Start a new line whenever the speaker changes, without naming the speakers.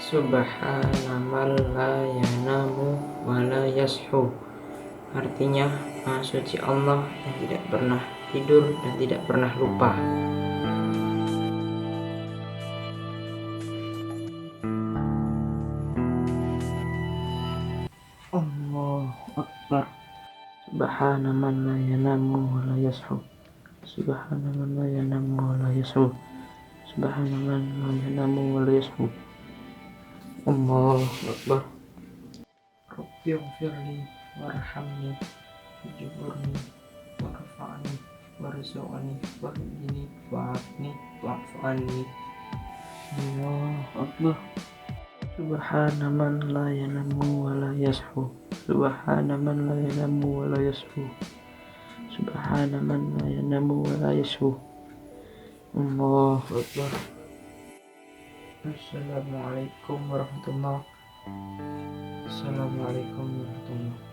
Subhana man la yanamu wa la yashu. Artinya, Maha Suci Allah yang tidak pernah tidur dan tidak pernah lupa. Allahu Akbar. Subhana man la yanamu wa la yashu. Subhana man la yanamu wa la yashu. Subhana man la yanamu wa la yashu. Allahu Akbar. Rabbi ighfirli warhamni wajburni warfa'ni warzuqni wahdini wa'afni wa'fu anni. Allahu Akbar. Subhana man la yanamu wa la yashu. Subhana man la yanamu wa la yashu. Subhana man la yanamu wa la yashu. Allahu Akbar. Assalamualaikum warahmatullahi wabarakatuh.